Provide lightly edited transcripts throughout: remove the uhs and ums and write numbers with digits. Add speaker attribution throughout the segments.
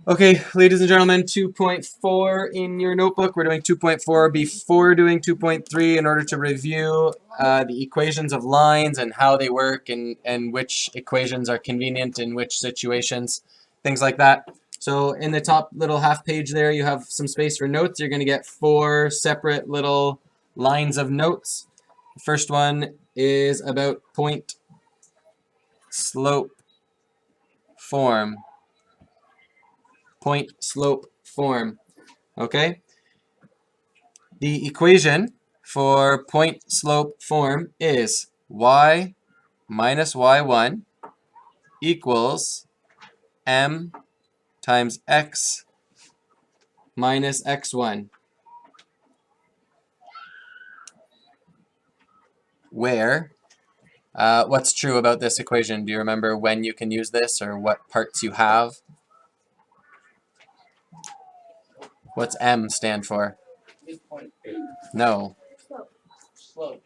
Speaker 1: Okay, ladies and gentlemen, 2.4 in your notebook. We're doing 2.4 before doing 2.3 in order to review the equations of lines and how they work and which equations are convenient in which situations, things like that. So in the top little half page there, you have some space for notes. You're going to get 4 separate little lines of notes. The first one is about point slope form. Point slope form. Okay? The equation for point slope form is y minus y1 equals m times x minus x1, where what's true about this equation? Do you remember when you can use this or what parts you have? What's m stand for? No. Slope.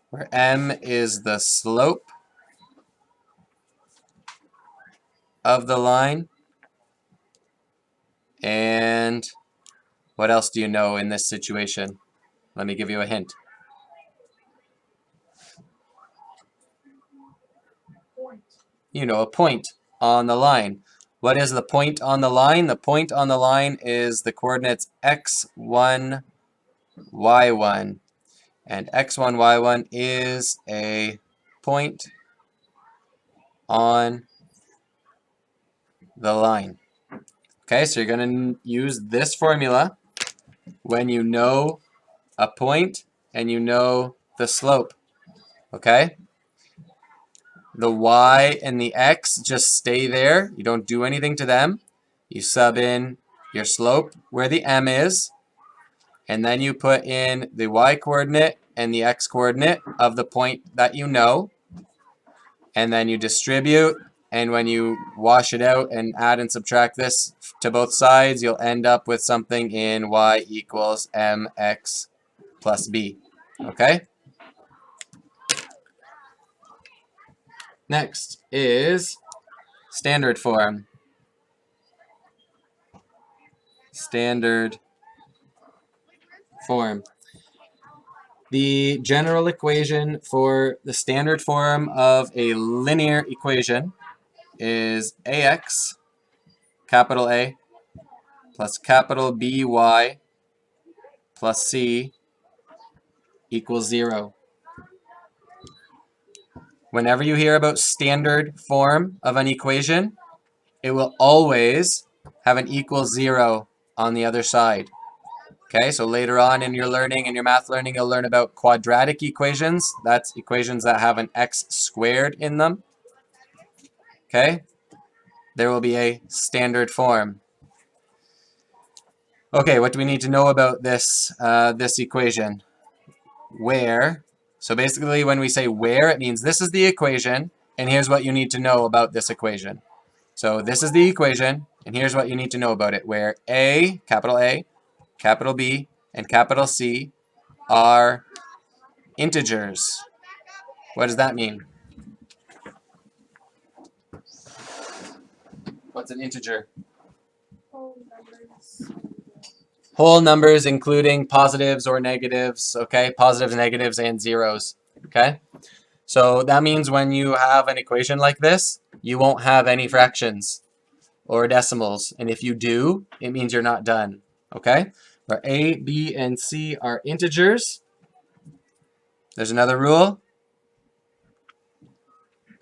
Speaker 1: Where m is the slope of the line. And what else do you know in this situation? Let me give you a hint. You know, a point on the line. What is the point on the line? The point on the line is the coordinates x1, y1. And x1, y1 is a point on the line. Okay, so you're going to use this formula when you know a point and you know the slope. Okay? The y and the x just stay there. You don't do anything to them. You sub in your slope where the m is, and then you put in the y coordinate and the x coordinate of the point that you know, and then you distribute, and when you wash it out and add and subtract this to both sides, you'll end up with something in y equals mx plus b. Okay? Next is standard form. Standard form. The general equation for the standard form of a linear equation is ax, capital A, plus capital by plus c equals 0. Whenever you hear about standard form of an equation, it will always have an equals 0 on the other side. Okay, so later on in your learning, in your math learning, you'll learn about quadratic equations. That's equations that have an x squared in them. Okay, there will be a standard form. Okay, what do we need to know about this, this equation? Where, so basically when we say where, it means this is the equation, and here's what you need to know about this equation. So this is the equation, and here's what you need to know about it, where A, capital B, and capital C are integers. What does that mean? What's an integer? Whole numbers including positives or negatives, okay? Positives, negatives, and zeros, okay? So that means when you have an equation like this, you won't have any fractions or decimals. And if you do, it means you're not done, okay? Where A, B, and C are integers. There's another rule.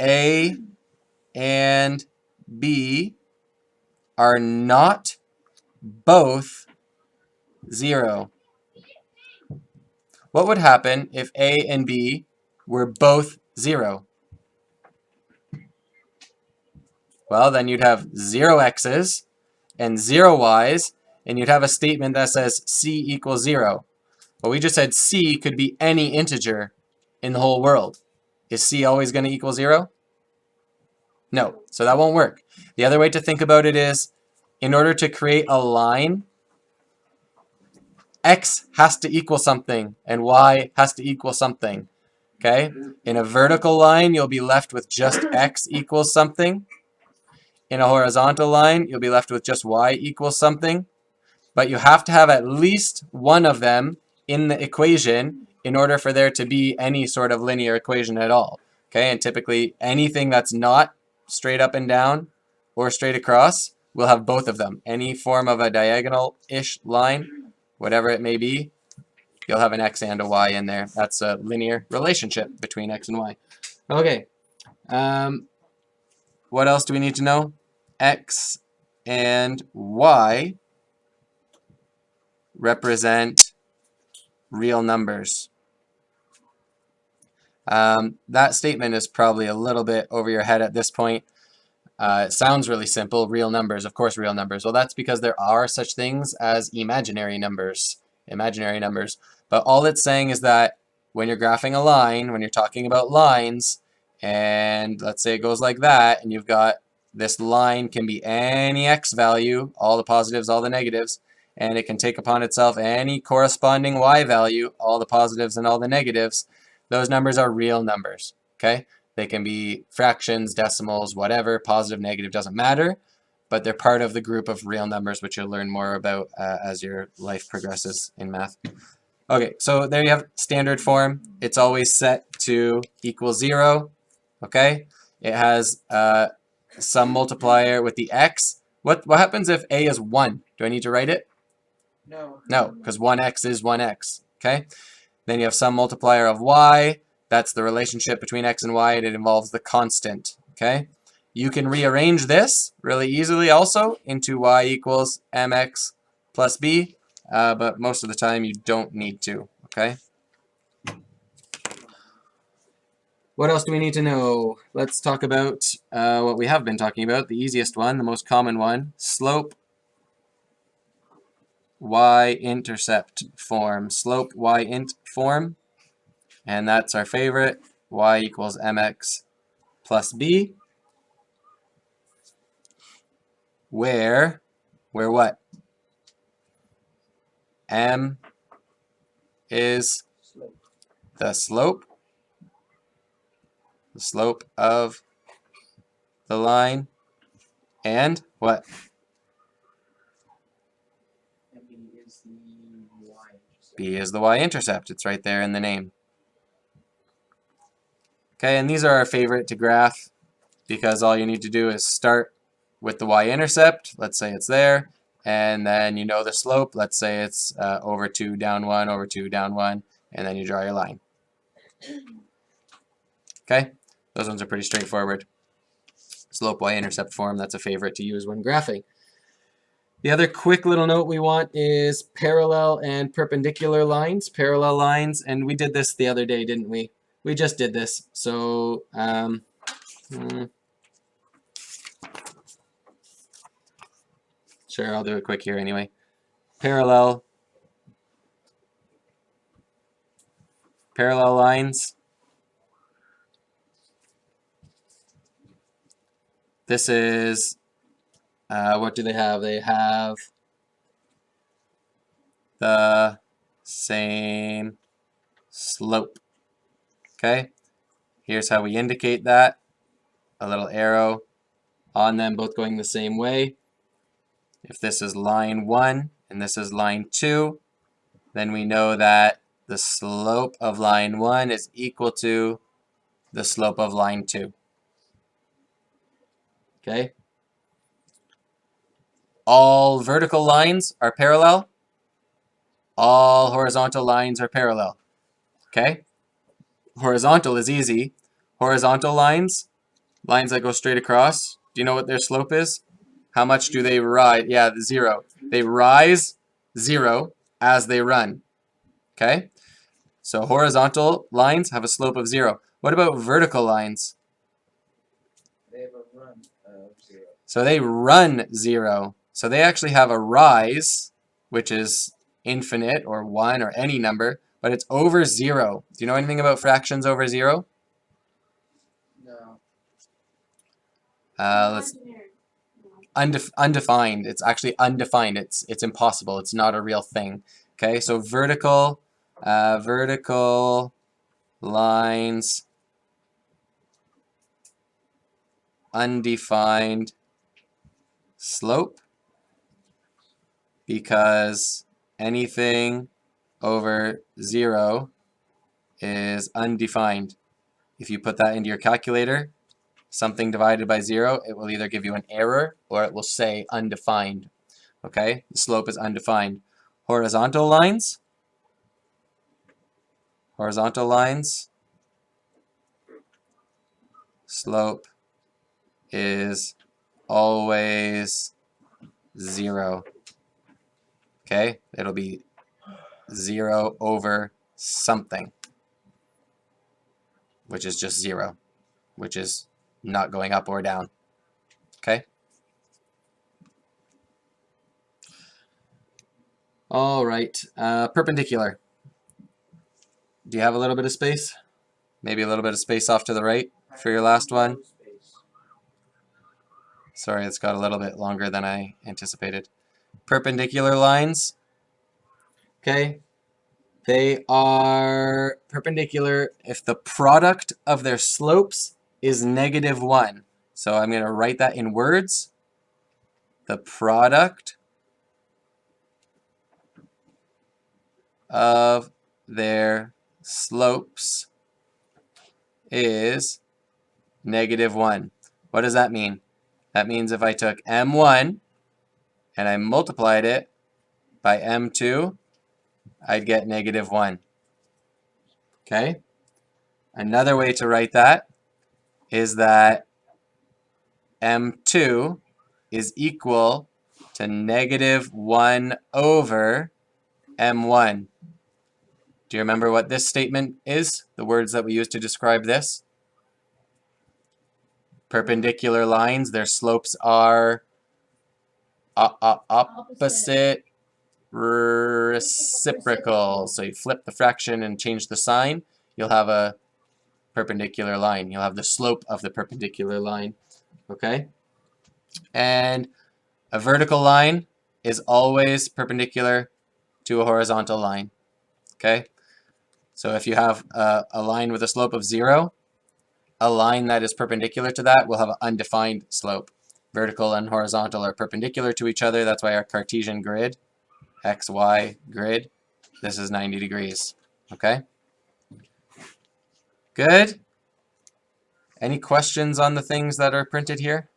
Speaker 1: A and B are not both 0. What would happen if A and B were both 0? Well, then you'd have 0 x's and 0 y's, and you'd have a statement that says C equals 0. But we just said C could be any integer in the whole world. Is C always going to equal 0? No, so that won't work. The other way to think about it is, in order to create a line, x has to equal something, and y has to equal something. Okay? In a vertical line, you'll be left with just x equals something. In a horizontal line, you'll be left with just y equals something, but you have to have at least one of them in the equation in order for there to be any sort of linear equation at all. Okay, and typically anything that's not straight up and down or straight across will have both of them. Any form of a diagonal-ish line, whatever it may be, you'll have an x and a y in there. That's a linear relationship between x and y. Okay, what else do we need to know? X and y represent real numbers. That statement is probably a little bit over your head at this point. It sounds really simple, real numbers, of course real numbers. Well, that's because there are such things as imaginary numbers. But all it's saying is that when you're graphing a line, when you're talking about lines, and let's say it goes like that, and you've got this line can be any x value, all the positives, all the negatives, and it can take upon itself any corresponding y value, all the positives and all the negatives. Those numbers are real numbers, okay? They can be fractions, decimals, whatever, positive, negative, doesn't matter, but they're part of the group of real numbers, which you'll learn more about as your life progresses in math. Okay, so there you have standard form. It's always set to equal 0, okay? It has some multiplier with the x. What happens if a is 1? Do I need to write it?
Speaker 2: No.
Speaker 1: No, because 1x is 1x, okay? Then you have some multiplier of y. That's the relationship between x and y, and it involves the constant, okay? You can rearrange this really easily also into y equals mx plus b, but most of the time you don't need to, okay? What else do we need to know? Let's talk about what we have been talking about, the easiest one, the most common one, slope Y-intercept form. Slope Y-int form, and that's our favorite, y equals mx plus b, where what? M is the slope of the line, and what? B is the y-intercept. It's right there in the name. Okay, and these are our favorite to graph because all you need to do is start with the y-intercept. Let's say it's there, and then you know the slope. Let's say it's over 2, down 1, over 2, down 1, and then you draw your line. Okay, those ones are pretty straightforward. Slope y-intercept form, that's a favorite to use when graphing. The other quick little note we want is parallel and perpendicular lines. Parallel lines, and we did this the other day, didn't we? We just did this. So, sure, I'll do it quick here anyway. Parallel lines. This is, what do they have? They have the same slope. Okay, here's how we indicate that. A little arrow on them, both going the same way. If this is line 1 and this is line 2, then we know that the slope of line 1 is equal to the slope of line 2. Okay? All vertical lines are parallel. All horizontal lines are parallel. Okay? Horizontal is easy. Horizontal lines that go straight across, do you know what their slope is? How much do they rise? Yeah, 0. They rise 0 as they run. Okay? So horizontal lines have a slope of 0. What about vertical lines?
Speaker 2: They have a run of 0.
Speaker 1: So they run 0. So they actually have a rise, which is infinite or 1 or any number, but it's over 0. Do you know anything about fractions over 0?
Speaker 2: No.
Speaker 1: Let's undefined. It's actually undefined. It's impossible. It's not a real thing. Okay, so vertical lines, undefined slope because anything over 0 is undefined. If you put that into your calculator, something divided by 0, it will either give you an error or it will say undefined. Okay, the slope is undefined. Horizontal lines, slope is always 0. Okay, it'll be 0 over something, which is just 0, which is not going up or down. Okay? All right, perpendicular. Do you have a little bit of space? Maybe a little bit of space off to the right for your last one? Sorry, it's got a little bit longer than I anticipated. Perpendicular lines, okay? They are perpendicular if the product of their slopes is -1. So I'm going to write that in words. The product of their slopes is -1. What does that mean? That means if I took m1 and I multiplied it by m2, I'd get -1. Okay? Another way to write that is that m2 is equal to -1 over m1. Do you remember what this statement is? The words that we use to describe this? Perpendicular lines, their slopes are opposite reciprocals. So you flip the fraction and change the sign, you'll have a perpendicular line. You'll have the slope of the perpendicular line. Okay? And a vertical line is always perpendicular to a horizontal line. Okay? So if you have a line with a slope of 0, a line that is perpendicular to that will have an undefined slope. Vertical and horizontal are perpendicular to each other. That's why our Cartesian grid, XY grid, this is 90 degrees. Okay? Good? Any questions on the things that are printed here?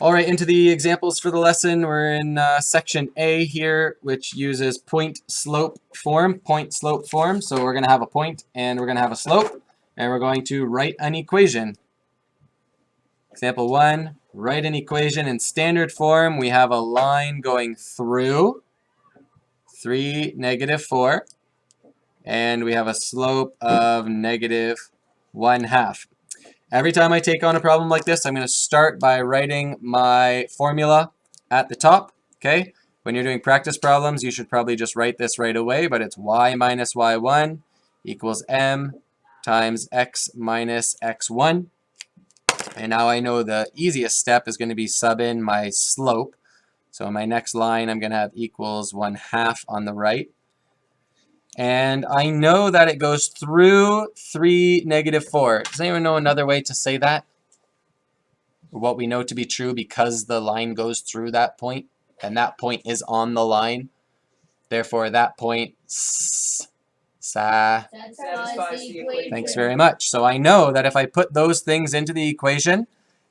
Speaker 1: All right, into the examples for the lesson. We're in section A here, which uses point slope form. So we're going to have a point and we're going to have a slope, and we're going to write an equation. Example 1, write an equation in standard form. We have a line going through 3, -4, and we have a slope of -1/2. Every time I take on a problem like this, I'm going to start by writing my formula at the top. Okay? When you're doing practice problems, you should probably just write this right away, but it's y minus y1 equals m times x minus x1. And now I know the easiest step is going to be sub in my slope. So in my next line, I'm going to have equals 1/2 on the right. And I know that it goes through 3, -4. Does anyone know another way to say that? What we know to be true because the line goes through that point, and that point is on the line. Therefore, that point
Speaker 2: Satisfies the equation.
Speaker 1: Thanks very much. So I know that if I put those things into the equation,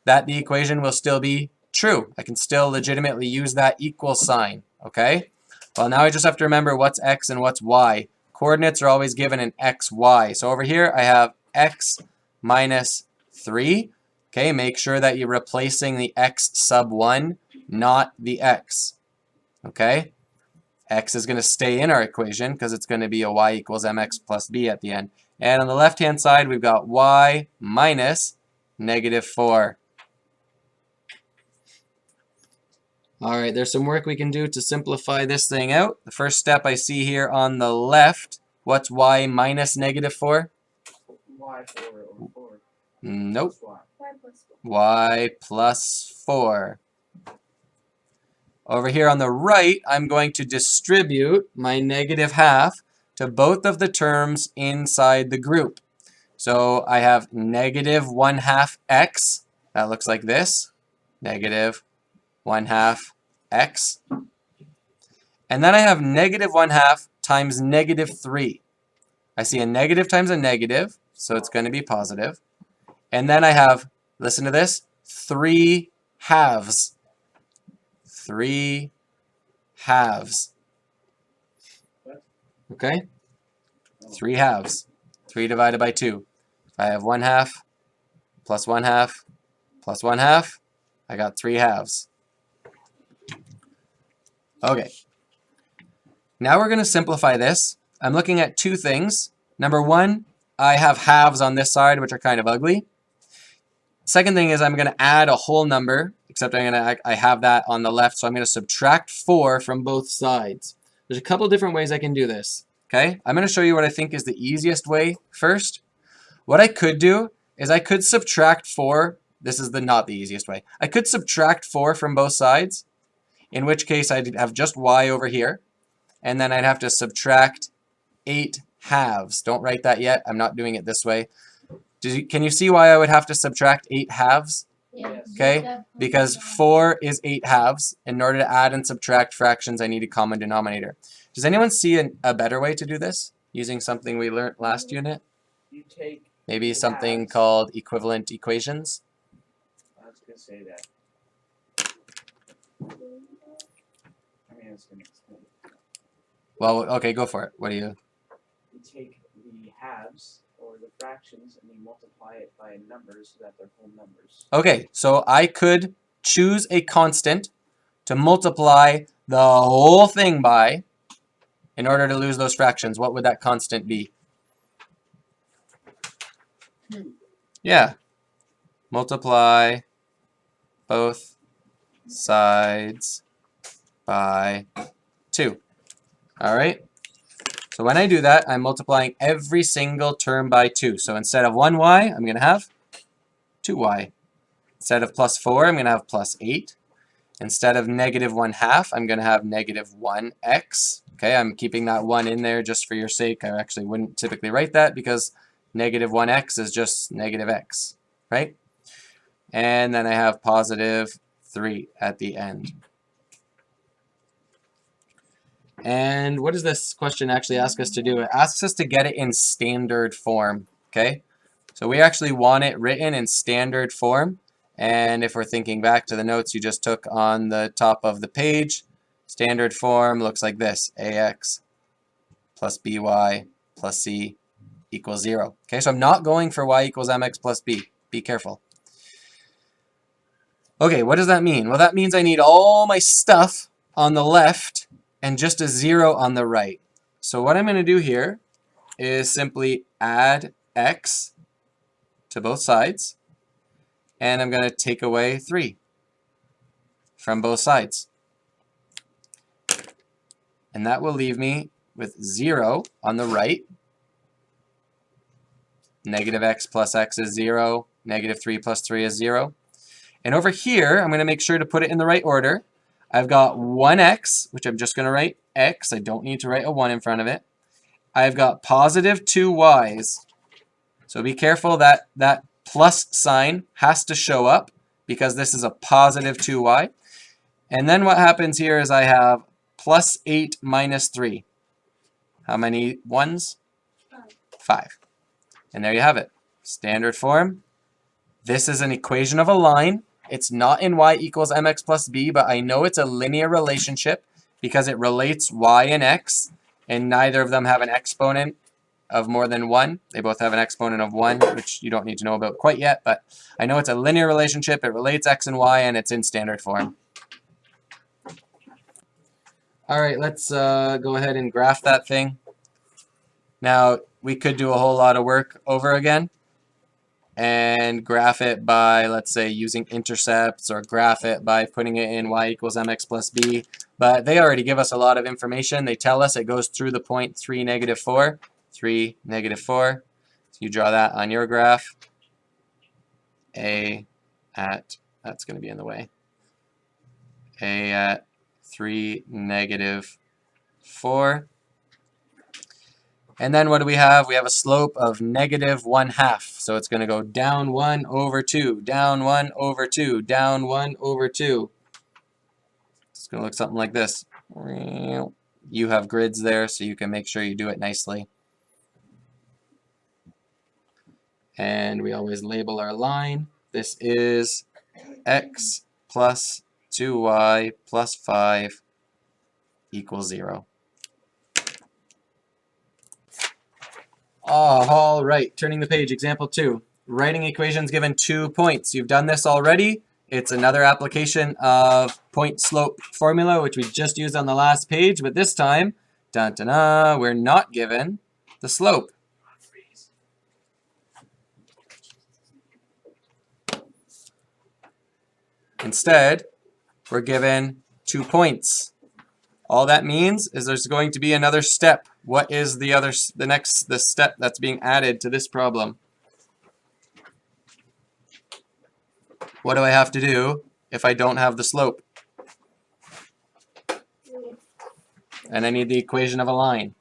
Speaker 1: that the equation will still be true. I can still legitimately use that equal sign, okay? Well, now I just have to remember what's x and what's y. Coordinates are always given in x, y. So over here, I have x minus 3. Okay, make sure that you're replacing the x sub 1, not the x. Okay? X is going to stay in our equation because it's going to be a y equals mx plus b at the end. And on the left-hand side, we've got y minus -4. All right, there's some work we can do to simplify this thing out. The first step I see here on the left, what's y minus -4?
Speaker 2: Y4 over 4.
Speaker 1: Nope.
Speaker 2: Y plus 4.
Speaker 1: Y plus 4. Over here on the right, I'm going to distribute my -1/2 to both of the terms inside the group. So I have -1/2 x. That looks like this. negative 1/2 x. And then I have negative 1/2 times negative 3. I see a negative times a negative, so it's going to be positive. And then I have, listen to this, 3 halves. 3 halves. Okay? 3 halves. 3 divided by 2. If I have 1/2 plus 1/2 plus 1/2, I got 3 halves. Okay. Now we're going to simplify this. I'm looking at two things. Number one, I have halves on this side, which are kind of ugly. Second thing is I'm going to add a whole number, except I have that on the left, so I'm going to subtract 4 from both sides. There's a couple different ways I can do this. Okay, I'm going to show you what I think is the easiest way first. What I could do is I could subtract 4. This is not the easiest way. I could subtract 4 from both sides, in which case I'd have just y over here, and then I'd have to subtract 8 halves. Don't write that yet. I'm not doing it this way. Can you see why I would have to subtract 8 halves?
Speaker 2: Yes.
Speaker 1: Okay, because 4 is 8 halves. In order to add and subtract fractions, I need a common denominator. Does anyone see a better way to do this using something we learned last unit?
Speaker 2: You take
Speaker 1: Maybe something
Speaker 2: halves.
Speaker 1: called equivalent equations?
Speaker 2: I was going to say that. I mean, it's going to explain.
Speaker 1: Well, okay, go for it. What do you...
Speaker 2: You take the halves or the fractions and you multiply it by numbers so that they're whole numbers.
Speaker 1: Okay, so I could choose a constant to multiply the whole thing by in order to lose those fractions. What would that constant be? Yeah. Multiply both sides by 2. All right? So when I do that, I'm multiplying every single term by 2. So instead of 1y, I'm going to have 2y. Instead of plus 4, I'm going to have plus 8. Instead of negative 1/2, I'm going to have negative 1x. Okay, I'm keeping that 1 in there just for your sake. I actually wouldn't typically write that because negative 1x is just negative x, right? And then I have positive 3 at the end. And what does this question actually ask us to do? It asks us to get it in standard form, okay? So we actually want it written in standard form. And if we're thinking back to the notes you just took on the top of the page, standard form looks like this: ax plus by plus c equals 0. Okay, so I'm not going for y equals mx plus b. Be careful. Okay, what does that mean? Well, that means I need all my stuff on the left and just a 0 on the right. So what I'm going to do here is simply add x to both sides, and I'm going to take away 3 from both sides. And that will leave me with 0 on the right. Negative x plus x is 0. Negative 3 plus 3 is 0. And over here, I'm going to make sure to put it in the right order. I've got 1x, which I'm just going to write x. I don't need to write a 1 in front of it. I've got positive 2y's. So be careful that that plus sign has to show up because this is a positive 2y. And then what happens here is I have plus 8 minus 3. How many ones? 5. And there you have it. Standard form. This is an equation of a line. It's not in y equals mx plus b, but I know it's a linear relationship because it relates y and x, and neither of them have an exponent of more than 1. They both have an exponent of 1, which you don't need to know about quite yet, but I know it's a linear relationship. It relates x and y, and it's in standard form. All right, let's go ahead and graph that thing. Now, we could do a whole lot of work over again and graph it by, let's say, using intercepts, or graph it by putting it in y equals mx plus b. But they already give us a lot of information. They tell us it goes through the point 3, negative 4. 3, negative 4. So you draw that on your graph. A at, that's going to be in the way. A at 3, negative 4. And then what do we have? We have a slope of negative 1/2. So it's going to go down 1 over 2, down 1 over 2, down 1 over 2. It's going to look something like this. You have grids there, so you can make sure you do it nicely. And we always label our line. This is x plus 2y plus 5 equals 0. All right, turning the page, example 2. Writing equations given 2 points. You've done this already. It's another application of point slope formula, which we just used on the last page, but this time, we're not given the slope. Instead, we're given 2 points. All that means is there's going to be another step. What is the step that's being added to this problem? What do I have to do if I don't have the slope? And I need the equation of a line.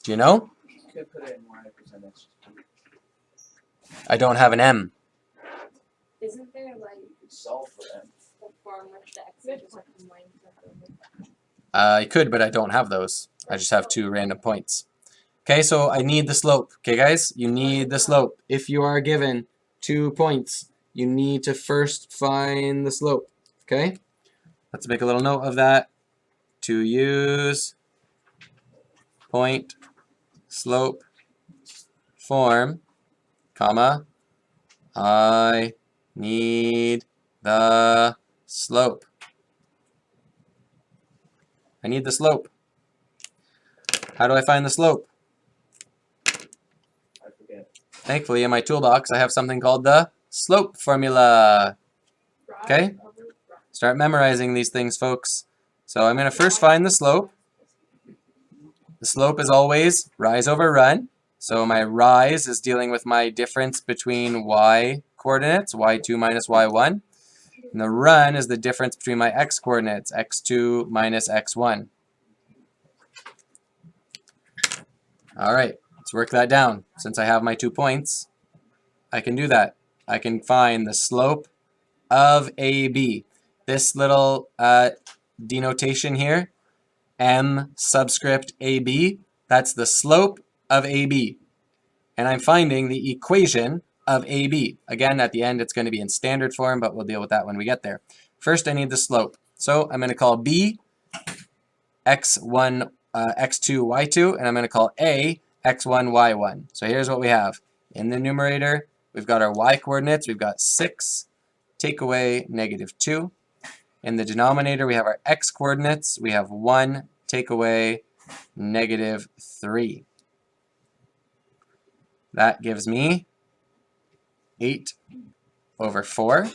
Speaker 1: Do you know?
Speaker 2: You could put it in y percent x.
Speaker 1: I don't have an m.
Speaker 3: Isn't there like
Speaker 2: You could solve for m.
Speaker 3: a form with the x intercept and y-intercept?
Speaker 1: I could, but I don't have those. I just have 2 random points. Okay, so I need the slope. Okay, guys, you need the slope. If you are given 2 points, you need to first find the slope. Okay, let's make a little note of that. To use point slope form, comma, I need the slope. I need the slope. How do I find the slope?
Speaker 2: I forget.
Speaker 1: Thankfully, in my toolbox, I have something called the slope formula. Okay? Start memorizing these things, folks. So I'm going to first find the slope. The slope is always rise over run. So my rise is dealing with my difference between y coordinates, y2 minus y1. And the run is the difference between my x coordinates, x2 minus x1. All right, let's work that down. Since I have my 2 points, I can do that. I can find the slope of AB. This little denotation here, m subscript AB, that's the slope of AB. And I'm finding the equation of AB. Again, at the end, it's going to be in standard form, but we'll deal with that when we get there. First, I need the slope. So I'm going to call B x1, x2, y2, and I'm going to call A x1, y1. So here's what we have. In the numerator, we've got our y coordinates. We've got 6, take away -2. In the denominator, we have our x coordinates. We have 1, take away -3. That gives me 8 over 4,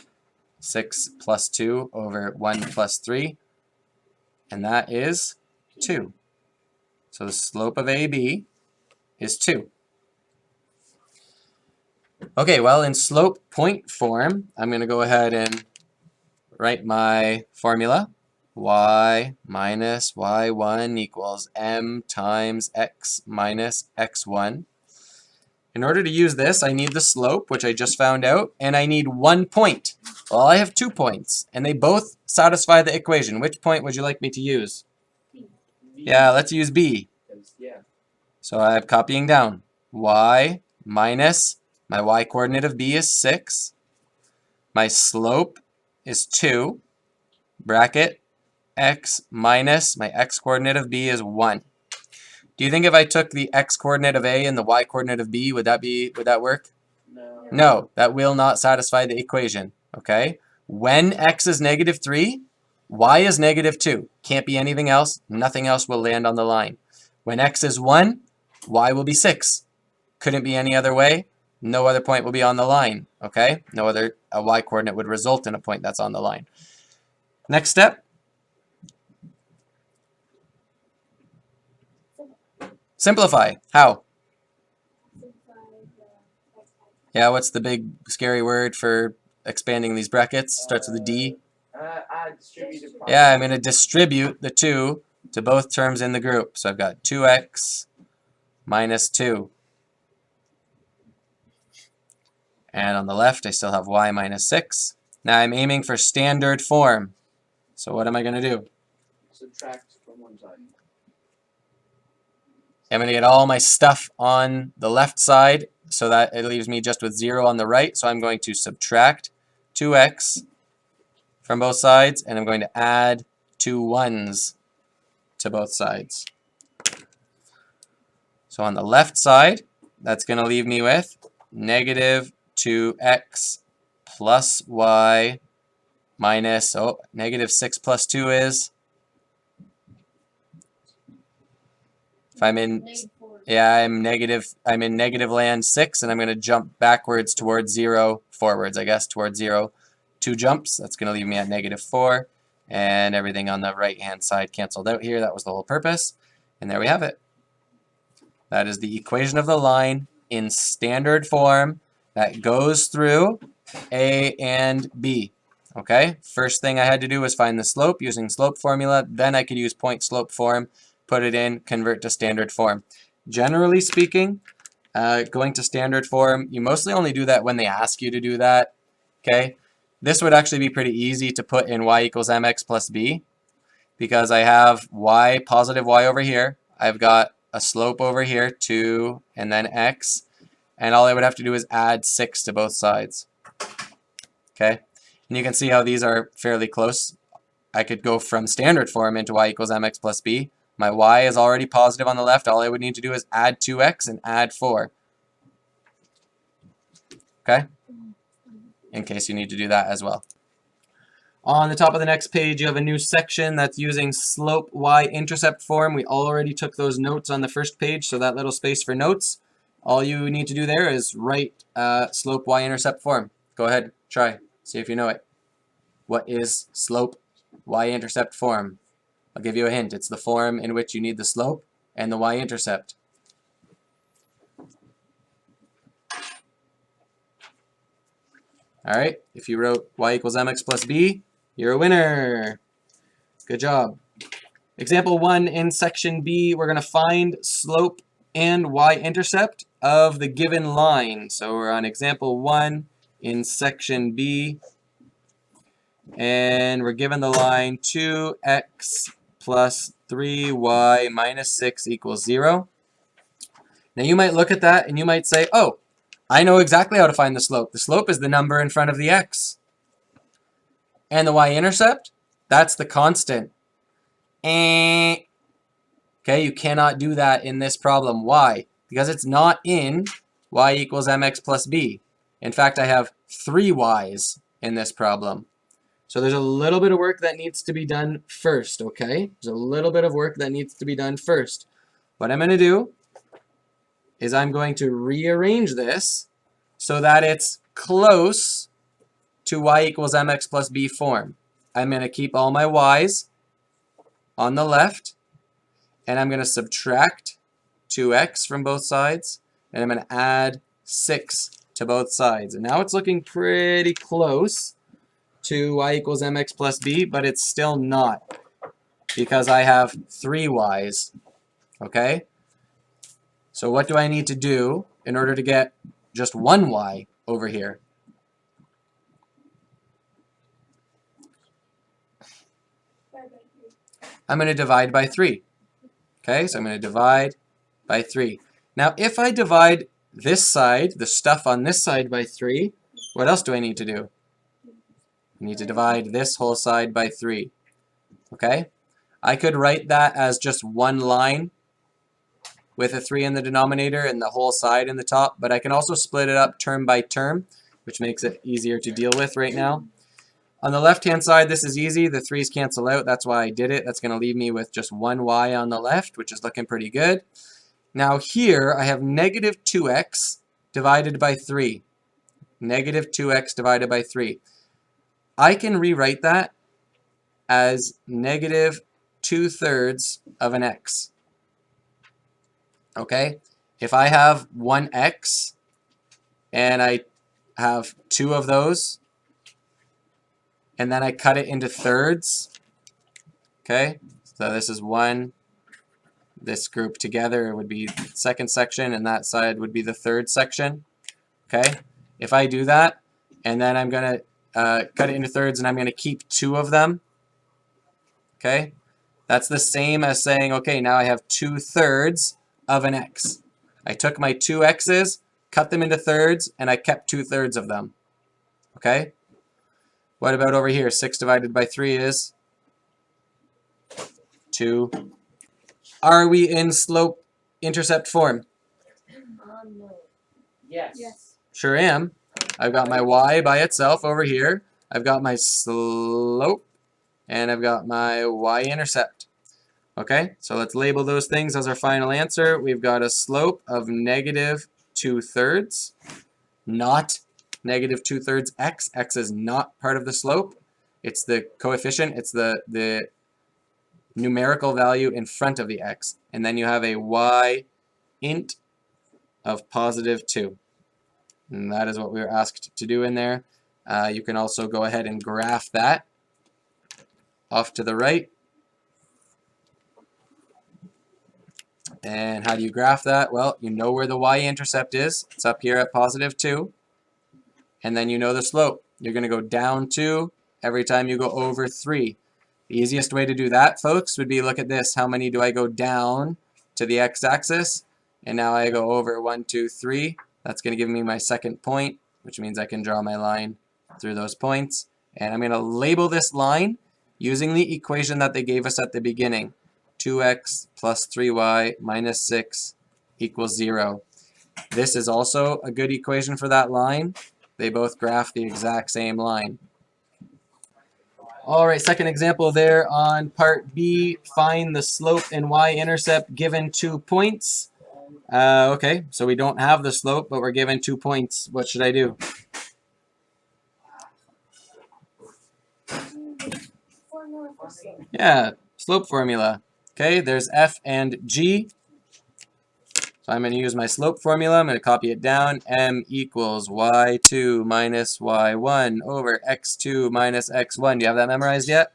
Speaker 1: 6 plus 2 over 1 plus 3, and that is 2. So the slope of AB is 2. Okay, well, in slope point form, I'm going to go ahead and write my formula. Y minus y1 equals m times x minus x1. In order to use this, I need the slope, which I just found out, and I need 1 point. Well, I have 2 points, and they both satisfy the equation. Which point would you like me to use? Yeah, let's use B.
Speaker 2: Yeah.
Speaker 1: So I'm copying down. Y minus, my y coordinate of B is 6. My slope is 2. Bracket, x minus, my x coordinate of B is 1. Do you think if I took the x coordinate of A and the y coordinate of B, would that work?
Speaker 2: No.
Speaker 1: No, that will not satisfy the equation. Okay? When x is -3, y is -2. Can't be anything else. Nothing else will land on the line. When x is 1, y will be 6. Couldn't be any other way. No other point will be on the line. Okay? No other y coordinate would result in a point that's on the line. Next step. Simplify. How? Yeah, what's the big scary word for expanding these brackets? Starts with a D.
Speaker 2: Distributed
Speaker 1: Yeah, I'm going to distribute the 2 to both terms in the group. So I've got 2x minus 2. And on the left, I still have y minus 6. Now I'm aiming for standard form. So what am I going to do?
Speaker 2: Subtract from one side.
Speaker 1: I'm going to get all my stuff on the left side so that it leaves me just with 0 on the right. So I'm going to subtract 2x from both sides, and I'm going to add 2 1s to both sides. So on the left side, that's going to leave me with negative 2x plus y minus, negative 6 plus 2 is, if I'm in, yeah, I'm in negative land 6, and I'm going to jump backwards towards 0, forwards, I guess, towards 0. 2 jumps, that's going to leave me at negative 4, and everything on the right-hand side canceled out here. That was the whole purpose, and there we have it. That is the equation of the line in standard form that goes through A and B. Okay, first thing I had to do was find the slope using slope formula. Then I could use point slope form, put it in, convert to standard form. Generally speaking, going to standard form, you mostly only do that when they ask you to do that. Okay, this would actually be pretty easy to put in y equals mx plus b, because I have y, positive y over here. I've got a slope over here, 2, and then x. And all I would have to do is add 6 to both sides. Okay? And you can see how these are fairly close. I could go from standard form into y equals mx plus b. My y is already positive on the left. All I would need to do is add 2x and add 4. Okay? In case you need to do that as well. On the top of the next page, you have a new section that's using slope y-intercept form. We already took those notes on the first page, so that little space for notes. All you need to do there is write slope y-intercept form. Go ahead, try, see if you know it. What is slope y-intercept form? I'll give you a hint. It's the form in which you need the slope and the y-intercept. Alright, if you wrote y equals mx plus b, you're a winner. Good job. Example 1 in section B, we're going to find slope and y-intercept of the given line. So we're on example 1 in section B, and we're given the line 2x plus 3y minus 6 equals 0. Now you might look at that and you might say, oh, I know exactly how to find the slope. The slope is the number in front of the x. And the y-intercept, that's the constant. Okay, you cannot do that in this problem. Why? Because it's not in y equals mx plus b. In fact, I have 3 y's in this problem. So there's a little bit of work that needs to be done first, okay? There's a little bit of work that needs to be done first. What I'm going to do is I'm going to rearrange this so that it's close to y equals mx plus b form. I'm going to keep all my y's on the left, and I'm going to subtract 2x from both sides, and I'm going to add 6 to both sides. And now it's looking pretty close to y equals mx plus b, but it's still not, because I have 3 y's. Okay? So what do I need to do in order to get just 1 y over here? I'm going to divide by 3. Okay, so I'm going to divide by 3. Now, if I divide this side, the stuff on this side by 3, what else do I need to do? I need to divide this whole side by 3. Okay? I could write that as just one line with a 3 in the denominator and the whole side in the top, but I can also split it up term by term, which makes it easier to deal with right now. On the left-hand side, this is easy. The 3's cancel out. That's why I did it. That's going to leave me with just 1 y on the left, which is looking pretty good. Now here, I have negative 2x divided by 3. Negative 2x divided by 3. I can rewrite that as negative 2/3 of an x. Okay? If I have one x and I have 2 of those, and then I cut it into thirds. Okay, so this is one. This group together would be the second section, and that side would be the third section. Okay, if I do that, and then I'm going to cut it into thirds, and I'm going to keep 2 of them. Okay, that's the same as saying, okay, now I have 2/3 of an x. I took my 2 x's, cut them into thirds, and I kept 2/3 of them. Okay, what about over here? 6 divided by 3 is 2. Are we in slope intercept form?
Speaker 3: No.
Speaker 2: Yes.
Speaker 3: Yes.
Speaker 1: Sure am. I've got my y by itself over here. I've got my slope, and I've got my y-intercept. Okay, so let's label those things as our final answer. We've got a slope of negative 2/3, not negative 2/3 x. X is not part of the slope. It's the coefficient. It's the numerical value in front of the x. And then you have a y-int of positive 2. And that is what we were asked to do in there. You can also go ahead and graph that off to the right. And how do you graph that? Well, you know where the y-intercept is. It's up here at positive 2. And then you know the slope. You're going to go down 2 every time you go over 3. The easiest way to do that, folks, would be look at this. How many do I go down to the x-axis? And now I go over 1, 2, 3. That's going to give me my second point, which means I can draw my line through those points. And I'm going to label this line using the equation that they gave us at the beginning. 2x plus 3y minus 6 equals 0. This is also a good equation for that line. They both graph the exact same line. All right, second example there on part B. Find the slope and y-intercept given 2 points. Okay, so we don't have the slope, but we're given 2 points. What should I do?
Speaker 3: Formula for slope.
Speaker 1: Yeah, slope formula. Okay, there's f and g. So I'm going to use my slope formula. I'm going to copy it down. M equals y2 minus y1 over x2 minus x1. Do you have that memorized yet?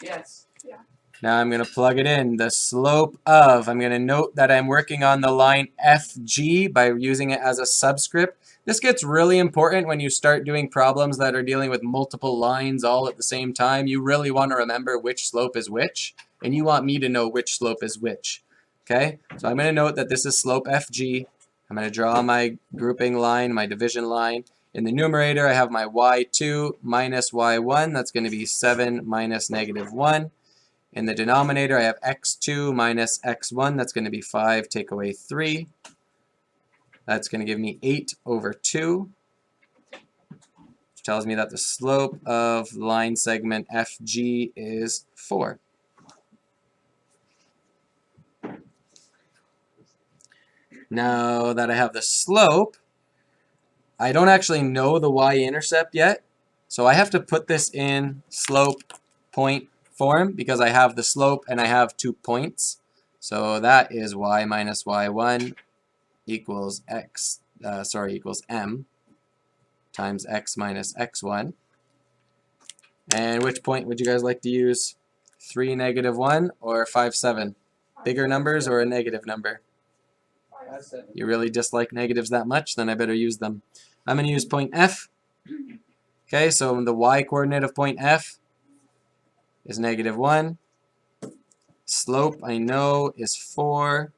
Speaker 2: Yes.
Speaker 1: Now I'm going to plug it in. The slope of, I'm going to note that I'm working on the line FG by using it as a subscript. This gets really important when you start doing problems that are dealing with multiple lines all at the same time. You really want to remember which slope is which, and you want me to know which slope is which. Okay, so I'm going to note that this is slope FG. I'm going to draw my grouping line, my division line. In the numerator, I have my y2 minus y1. That's going to be 7 minus negative 1. In the denominator, I have x2 minus x1. That's going to be 5, take away 3. That's going to give me 8 over 2, which tells me that the slope of line segment FG is 4. Now that I have the slope, I don't actually know the y-intercept yet, so I have to put this in slope point form because I have the slope and I have 2 points. So that is y minus y1 equals equals m times x minus x1. And which point would you guys like to use? 3, negative 1, or 5, 7? Bigger numbers or a negative number? You really dislike negatives that much? Then I better use them. I'm going to use point F. Okay, so the y-coordinate of point F is negative 1. Slope, I know, is 4.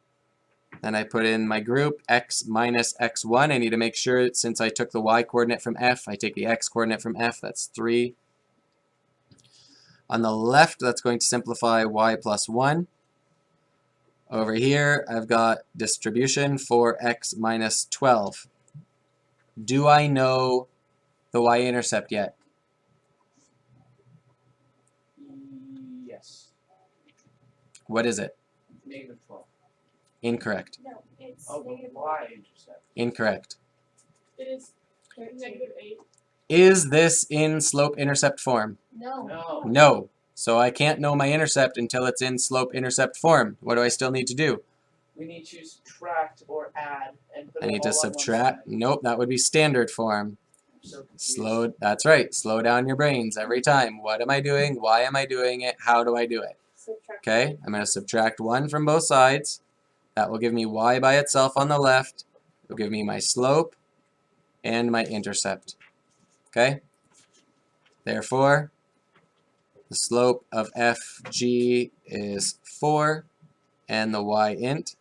Speaker 1: Then I put in my group, x minus x1. I need to make sure that since I took the y-coordinate from F, I take the x-coordinate from F. That's 3. On the left, that's going to simplify y plus 1. Over here, I've got distribution for x minus 12. Do I know the y-intercept yet?
Speaker 2: Yes.
Speaker 1: What is it?
Speaker 2: Negative 12.
Speaker 1: Incorrect.
Speaker 3: No, it's
Speaker 2: Oh, the
Speaker 3: negative.
Speaker 2: y-intercept.
Speaker 1: Incorrect.
Speaker 3: It is negative 8.
Speaker 1: Is this in slope-intercept form?
Speaker 3: No.
Speaker 2: No.
Speaker 1: No. So I can't know my intercept until it's in slope-intercept form. What do I still need to do?
Speaker 2: We need to subtract or add and put
Speaker 1: I
Speaker 2: it
Speaker 1: need
Speaker 2: all
Speaker 1: to
Speaker 2: on one
Speaker 1: subtract.
Speaker 2: side.
Speaker 1: Nope, that would be standard form.
Speaker 2: So confused.
Speaker 1: That's right. Slow down your brains every time. What am I doing? Why am I doing it? How do I do it?
Speaker 3: Subtract.
Speaker 1: Okay, I'm going to subtract 1 from both sides. That will give me y by itself on the left. It will give me my slope and my intercept. Okay? Therefore, the slope of fg is 4, and the y-int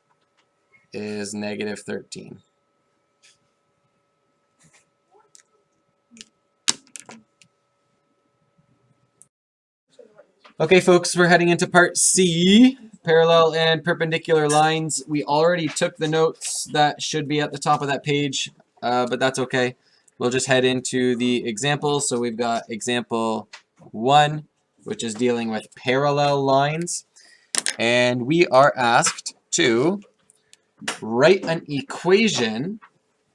Speaker 1: is negative 13. Okay, folks, we're heading into part C, parallel and perpendicular lines. We already took the notes that should be at the top of that page, but that's okay. We'll just head into the examples. So we've got example 1, which is dealing with parallel lines. And we are asked to write an equation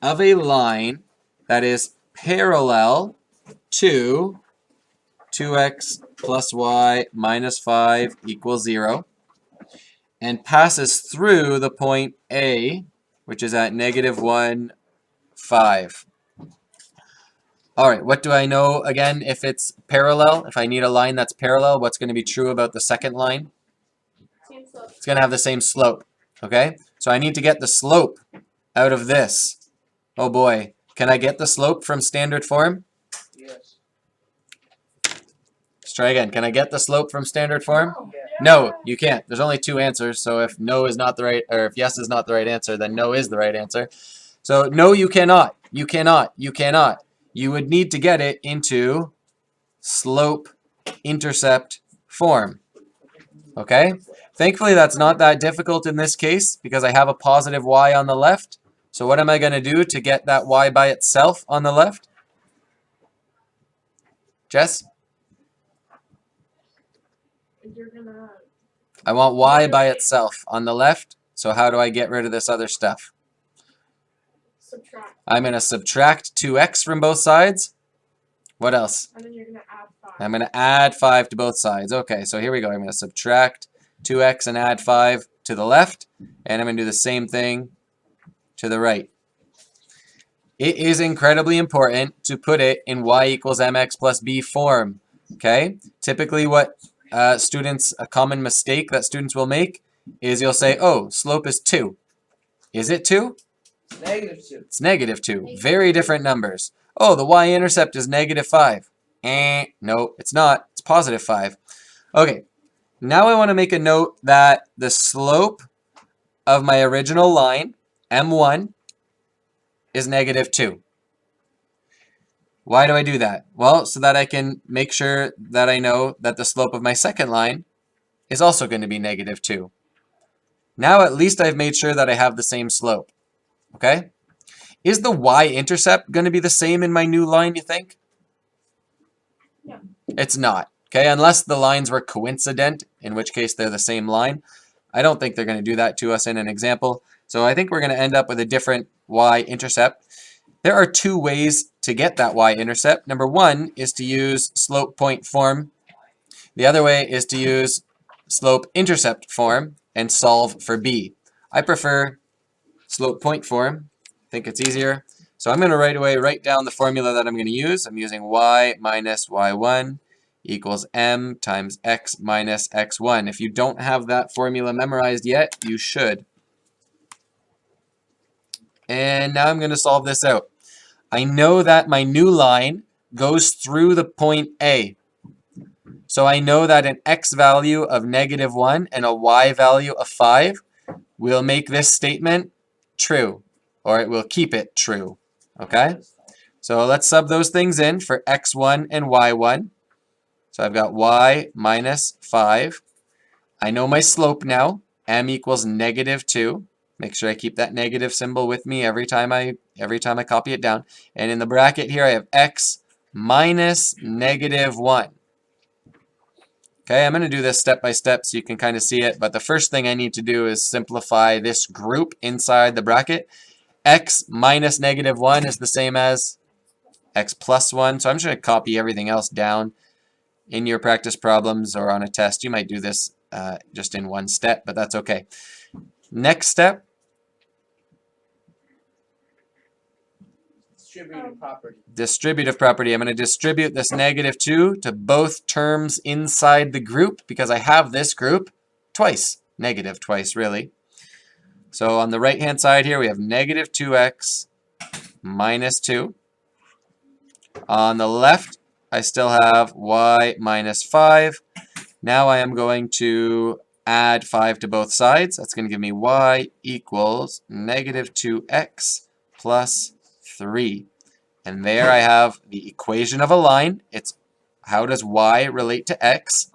Speaker 1: of a line that is parallel to 2x plus y minus 5 equals 0 and passes through the point A, which is at negative 1, 5. All right, what do I know again if it's parallel? If I need a line that's parallel, what's going to be true about the second line?
Speaker 3: Same slope.
Speaker 1: It's going to have the same slope, okay? So I need to get the slope out of this. Oh boy, can I get the slope from standard form?
Speaker 2: Yes.
Speaker 1: Let's try again. Can I get the slope from standard form?
Speaker 2: Yeah.
Speaker 1: No, you can't. There's only 2 answers, so if no is not the right, or if yes is not the right answer, then no is the right answer. So no, you cannot. You cannot. You cannot. You would need to get it into slope intercept form. Okay? Thankfully, that's not that difficult in this case because I have a positive y on the left. So what am I going to do to get that y by itself on the left? Jess?
Speaker 3: You're gonna
Speaker 1: I want y by itself on the left. So how do I get rid of this other stuff?
Speaker 3: subtract.
Speaker 1: I'm going to subtract 2x from both sides. What else?
Speaker 3: And then you're gonna add 5.
Speaker 1: I'm going to add 5 to both sides. Okay, so here we go. I'm going to subtract 2x and add 5 to the left. And I'm going to do the same thing to the right. It is incredibly important to put it in y equals mx plus b form. Okay? Typically what a common mistake that students will make is you'll say, oh, slope is 2. Is it 2?
Speaker 2: Negative 2.
Speaker 1: It's negative 2. Very different numbers. Oh, the y-intercept is negative 5. No, it's not. It's positive 5. Okay, now I want to make a note that the slope of my original line, m1, is negative 2. Why do I do that? Well, so that I can make sure that I know that the slope of my second line is also going to be negative 2. Now at least I've made sure that I have the same slope. Okay? Is the y-intercept going to be the same in my new line, you think?
Speaker 3: No.
Speaker 1: It's not. Okay, unless the lines were coincident, in which case they're the same line. I don't think they're going to do that to us in an example. So I think we're going to end up with a different y-intercept. There are 2 ways to get that y-intercept. Number 1 is to use slope point form. The other way is to use slope intercept form and solve for b. I prefer slope point form. I think it's easier. So I'm going to right away write down the formula that I'm going to use. I'm using y minus y1 equals m times x minus x1. If you don't have that formula memorized yet, you should. And now I'm going to solve this out. I know that my new line goes through the point A. So I know that an x value of negative 1 and a y value of 5 will make this statement true, or it will keep it true. Okay? So let's sub those things in for x1 and y1. So I've got y minus 5. I know my slope now. M equals negative 2. Make sure I keep that negative symbol with me every time I copy it down. And in the bracket here I have x minus negative 1. Okay, I'm going to do this step by step so you can kind of see it. But the first thing I need to do is simplify this group inside the bracket. X minus negative 1 is the same as x plus 1. So I'm just going to copy everything else down. In your practice problems or on a test, you might do this just in one step, but that's okay. Next step.
Speaker 2: Distributive property.
Speaker 1: Distributive property. I'm going to distribute this -2 to both terms inside the group because I have this group twice. Negative twice, really. So on the right-hand side here, we have -2x minus 2. On the left, I still have y minus 5. Now I am going to add 5 to both sides. That's going to give me y equals -2x plus 3. And there I have the equation of a line. It's how does y relate to x?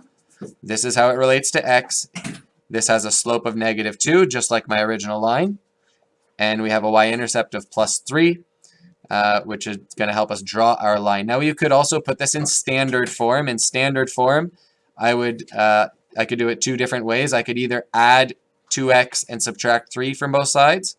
Speaker 1: This is how it relates to x. This has a slope of -2, just like my original line. And we have a y-intercept of plus 3, which is going to help us draw our line. Now you could also put this in standard form. In standard form, I could do it two different ways. I could either add 2x and subtract 3 from both sides,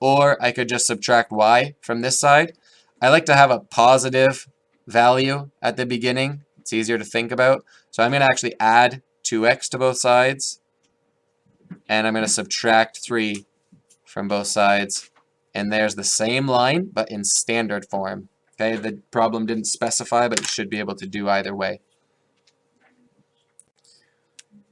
Speaker 1: or I could just subtract y from this side. I like to have a positive value at the beginning. It's easier to think about. So I'm going to actually add 2x to both sides, and I'm going to subtract 3 from both sides. And there's the same line, but in standard form. Okay, the problem didn't specify, but you should be able to do either way.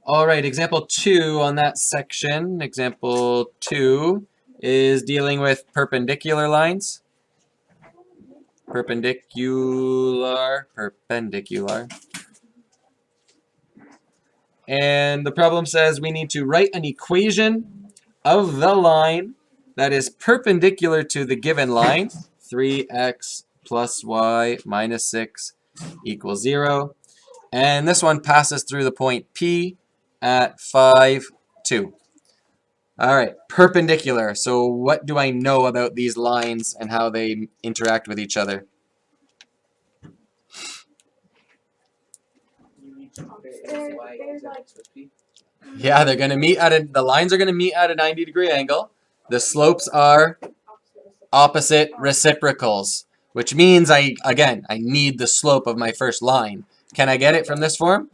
Speaker 1: All right, example 2 on that section. Example 2 is dealing with perpendicular lines. Perpendicular. And the problem says we need to write an equation of the line that is perpendicular to the given line, 3x plus y minus 6 equals 0. And this one passes through the point P at 5, 2. All right, perpendicular. So what do I know about these lines and how they interact with each other?
Speaker 2: You need to compare y equals x with p.
Speaker 1: Yeah, they're going to meet at the lines are going to meet at a 90-degree angle. The slopes are opposite reciprocals, which means I need the slope of my first line. Can I get it from this form?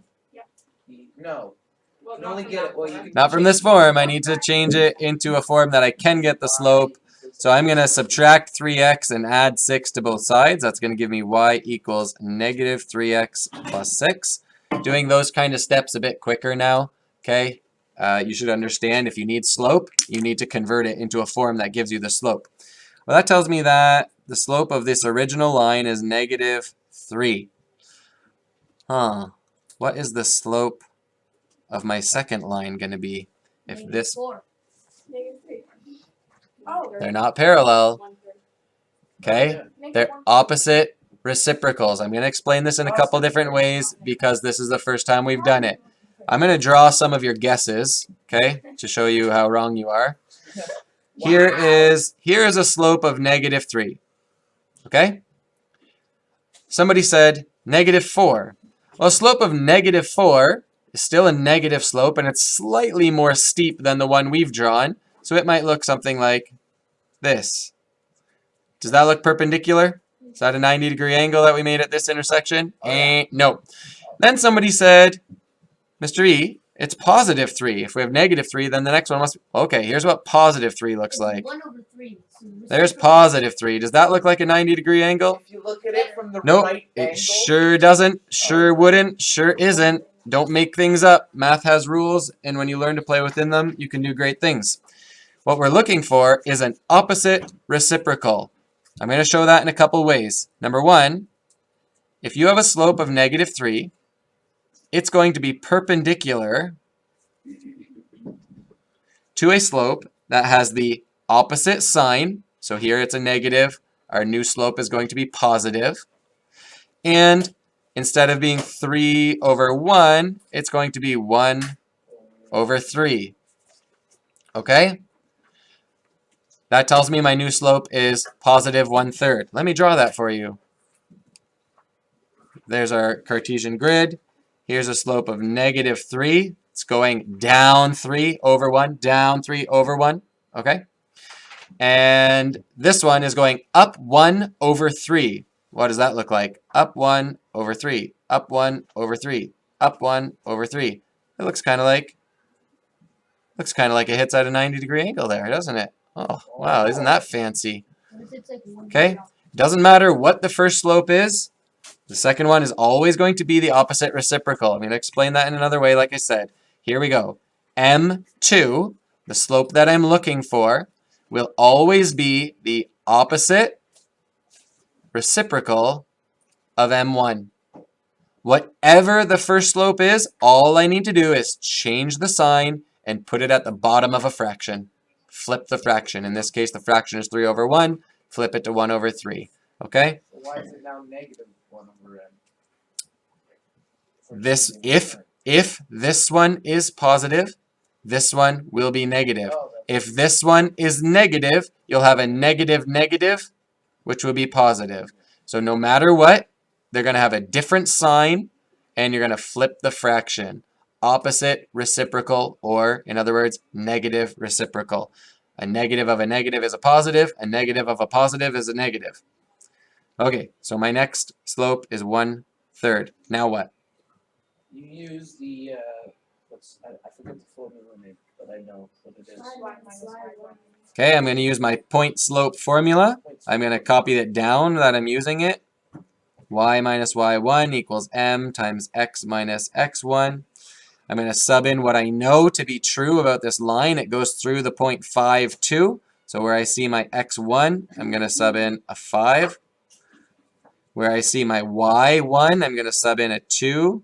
Speaker 2: No. You can only get it. Well, you can
Speaker 1: Not from this form. I need to change it into a form that I can get the slope. So I'm going to subtract 3x and add 6 to both sides. That's going to give me y equals -3x plus 6. Doing those kind of steps a bit quicker now. Okay, you should understand if you need slope, you need to convert it into a form that gives you the slope. Well, that tells me that the slope of this original line is -3. Huh. What is the slope of my second line going to be? If this... They're not parallel. Okay? They're opposite reciprocals. I'm going to explain this in a couple different ways because this is the first time we've done it. I'm going to draw some of your guesses, okay, to show you how wrong you are. Here is a slope of -3, okay? Somebody said -4. Well, a slope of -4 is still a negative slope, and it's slightly more steep than the one we've drawn, so it might look something like this. Does that look perpendicular? Is that a 90-degree angle that we made at this intersection? No. Then somebody said, Mr. E, it's +3. If we have -3, then the next one must be... Okay, here's what +3 looks like.
Speaker 3: 1/3.
Speaker 1: There's +3. Does that look like a 90-degree angle?
Speaker 2: If you look at it from the
Speaker 1: Nope,
Speaker 2: right
Speaker 1: it
Speaker 2: angle.
Speaker 1: sure doesn't, sure wouldn't, sure isn't. Don't make things up. Math has rules, and when you learn to play within them, you can do great things. What we're looking for is an opposite reciprocal. I'm going to show that in a couple ways. Number one, if you have a slope of -3, it's going to be perpendicular to a slope that has the opposite sign. So here it's a negative. Our new slope is going to be positive. And instead of being 3/1, it's going to be 1/3. Okay? That tells me my new slope is +1/3. Let me draw that for you. There's our Cartesian grid. Here's a slope of -3. It's going down 3/1, down 3/1. Okay? And this one is going up 1/3. What does that look like? Up 1/3, up 1/3, up 1/3. It looks kind of like it hits at a 90-degree angle there, doesn't it? Oh, wow, isn't that fancy? Okay, Doesn't matter what the first slope is, the second one is always going to be the opposite reciprocal. I'm going to explain that in another way, like I said. Here we go. M2, the slope that I'm looking for, will always be the opposite reciprocal of M1. Whatever the first slope is, all I need to do is change the sign and put it at the bottom of a fraction. Flip the fraction. In this case, the fraction is 3 over 1. Flip it to 1 over 3. Okay?
Speaker 2: So why is it now negative 1 over n?
Speaker 1: This, if this one is positive, this one will be negative.
Speaker 2: Oh,
Speaker 1: If this one is negative, you'll have a negative negative, which will be positive. So no matter what, they're going to have a different sign, and you're going to flip the fraction. Opposite reciprocal, or in other words, negative reciprocal. A negative of a negative is a positive. A negative of a positive is a negative. Okay, so my next slope is 1/3. Now what?
Speaker 2: you use the I forget the formula name, but I know what it is.
Speaker 1: Okay, I'm going to use my point slope formula. I'm going to copy it down that I'm using it. Y minus y1 equals m times x minus x1. I'm going to sub in what I know to be true about this line. It goes through the point 5, 2. So where I see my x1, I'm going to sub in a 5. Where I see my y1, I'm going to sub in a 2.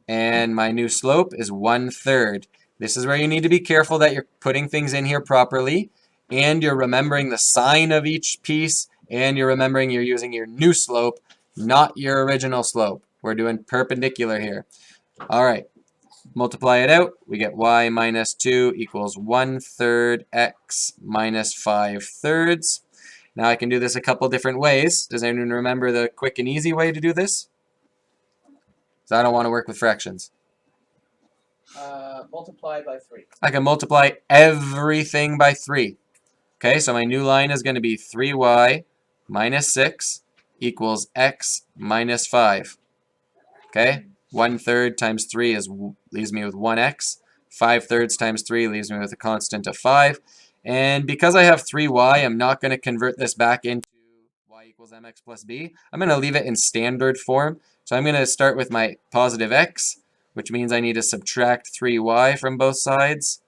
Speaker 1: And my new slope is 1/3. This is where you need to be careful that you're putting things in here properly, and you're remembering the sign of each piece, and you're remembering you're using your new slope, not your original slope. We're doing perpendicular here. All right, multiply it out. We get y minus 2 equals 1/3 x minus 5/3. Now I can do this a couple different ways. Does anyone remember the quick and easy way to do this? Because I don't want to work with fractions.
Speaker 2: Multiply by 3.
Speaker 1: I can multiply everything by 3. Okay, so my new line is going to be 3y minus 6 equals x minus 5. Okay, 1/3 times 3 leaves me with 1x. 5/3 times 3 leaves me with a constant of 5. And because I have 3y, I'm not going to convert this back into y equals mx plus b. I'm going to leave it in standard form. So I'm going to start with my positive x, which means I need to subtract 3y from both sides.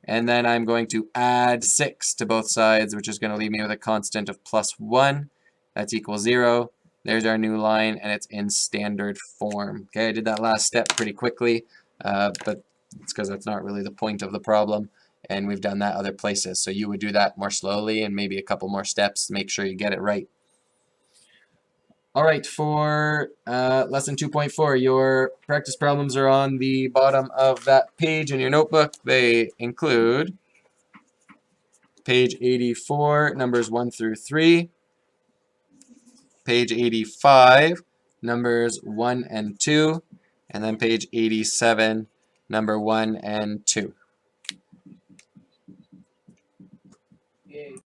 Speaker 1: And then I'm going to add 6 to both sides, which is going to leave me with a constant of plus 1. That's equal 0. There's our new line, and it's in standard form. Okay, I did that last step pretty quickly, but it's because that's not really the point of the problem, and we've done that other places. So you would do that more slowly and maybe a couple more steps to make sure you get it right. All right, for lesson 2.4, your practice problems are on the bottom of that page in your notebook. They include page 84, numbers 1 through 3, page 85, numbers 1 and 2, and then page 87, number 1 and 2.
Speaker 2: Yay.